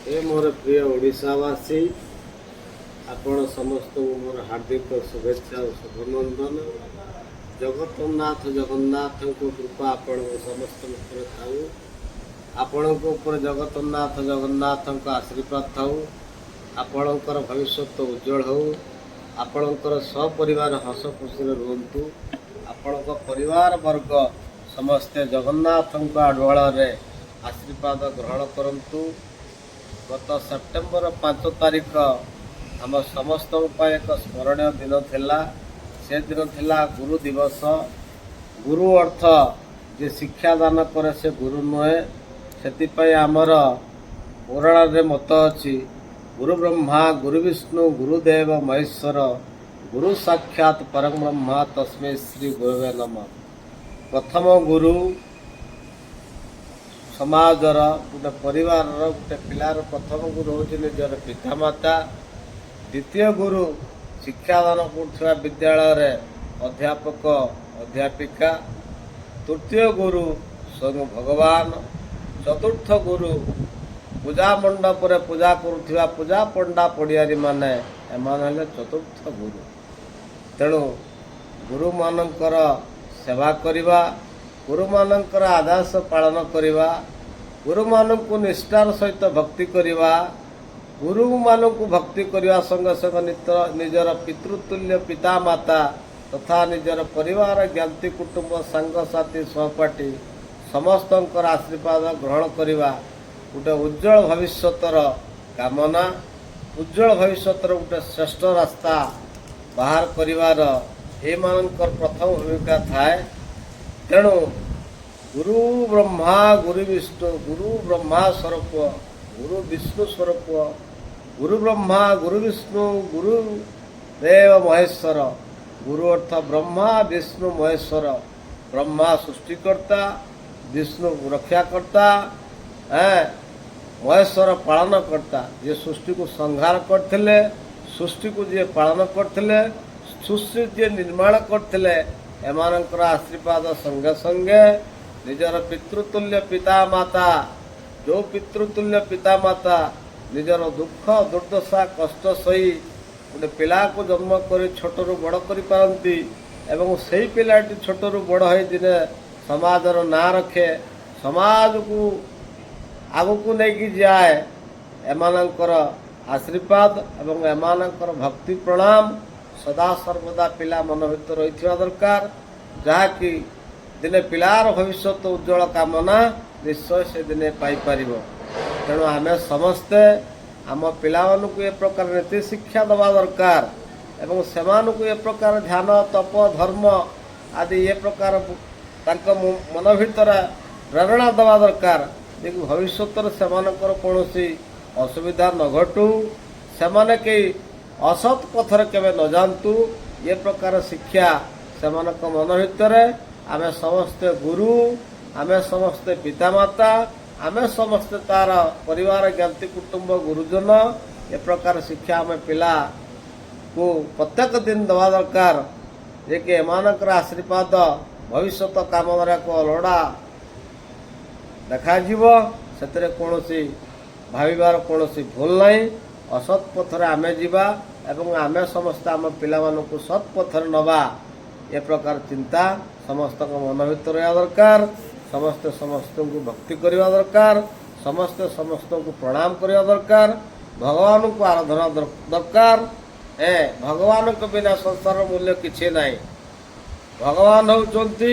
ए मोर प्रिय ओडिशावासी आपण समस्त मोर हार्दिक शुभेच्छा और शुभनंदन। जगन्नाथ जगन्नाथ को कृपा आपण समस्त ऊपर थाऊ। आपण ऊपर जगन्नाथ जगन्नाथ आशीर्वाद थाऊ। आपणकर भविष्य उज्जवल हो। आपणकर सपरिवार हस खुशी रुहतु। आपण परिवार वर्ग समस्ते जगन्नाथ आडवाल आशीर्वाद ग्रहण करंतु। गत सेप्टेम्बर 5 तारिख आम समस्त एक स्मरणीय दिन थिला। से दिन थिला गुरु दिवस। गुरु अर्थ जे शिक्षा दान करे से गुरु नुहे। से आमर पुराण रे मत अच्छी गुरु ब्रह्मा गुरु विष्णु गुरुदेव महेश्वर गुरु साक्षात परम ब्रह्मा तस्मै श्री गुरुवे नमः। प्रथम गुरु समाजर गोटे परिवार गोटे पिलार प्रथम गुरु हूँ निजर पितामाता। द्वितीय गुरु शिक्षादान कर विद्यालय अध्यापक अध्यापिका। तृतीय गुरु स्वयं भगवान। चतुर्थ गुरु पूजा मंडप पूजा करुवा पूजा पंडा पड़ियारी माने एमाने चतुर्थ गुरु। तेणु गुरु मानकर सेवा करिवा, गुरु मानकर आदेश पालन करिवा, गुरु मानक निष्ठार सहित भक्ति करिवा, गुरु मानक भक्ति करने संगे संगे निजर पितृतुल्य पिता माता तथा निजर परिवार ज्ञाति कुटुंब सांगसाथी सहपाठी समस्त आशीर्वाद ग्रहण करवा गोटे उज्जवल भविष्यर कामना। उज्जवल भविष्यर गोटे श्रेष्ठ रास्ता बाहर करिवार एमानकर प्रथम भूमिका थाए। तेणु गुरु ब्रह्मा गुरु विष्णु गुरु ब्रह्मा स्वरूप गुरु विष्णु स्वरूप गुरु ब्रह्मा गुरु विष्णु गुरु देव महेश्वर। गुरु अर्थ ब्रह्मा विष्णु महेश्वर। ब्रह्मा सृष्टिकर्ता, विष्णु रक्षाकर्ता, महेश्वर पालन करता। जे सृष्टि को संहार करथिले, सृष्टि को जे पालन करथिले, सृष्टि जे निर्माण करथिले एमानकर आशीर्वाद संगे संगे निजर पितृतुल्य पिता माता जो पितृतुल्य पिता माता निजर दुख दुर्दशा कष्ट सही गोटे पिला को जन्म कर छोटू बड़ करती एवं से पिलाटी छोटू बड़ हो दिने समाजर ना रखे समाज को आगु को लेकिन जाए एमानकर आशीर्वाद एवं एमानकर भक्ति प्रणाम सदा सर्वदा पिला मन भर रही दरकार। जहाँकि दिने पिलार भविष्य उज्जवल कामना निश्चय से दिने पाइपर। तेणु आम समस्ते आम पिला ए प्रकार नीति शिक्षा दवा दरकार एवं से ए प्रकार ध्यान तप धर्म आदि ये प्रकार मन भर प्रेरणा दवा दरकार जे भविष्य से कौन असुविधा न घटू से कई असत पथर केवे न जानतु ये प्रकार शिक्षा से मन भर आमे समस्ते गुरु आमे समस्ते पितामाता आमे समस्ते तार परिवार ज्ञाति कुटुंब गुरुजन ये प्रकार शिक्षा आमे पिला को प्रत्येक दिन दवा दरकार जे कि एमानकर आशीर्वाद भविष्य काम को लोड़ा देखा से कौन भाविबार कौन भूल नहीं। असत पथर आमे जीवा एवं आमे समस्त आम पिला को सत पथर नवा ये प्रकार चिंता समस्त मन भर रहा दरकार। समस्ते समस्त को भक्ति करवा दरकार, समस्ते समस्त को प्रणाम करवा दरकार, भगवान को आराधना दरकार। भगवान को बिना संसार मूल्य किसी ना। भगवान होउचंती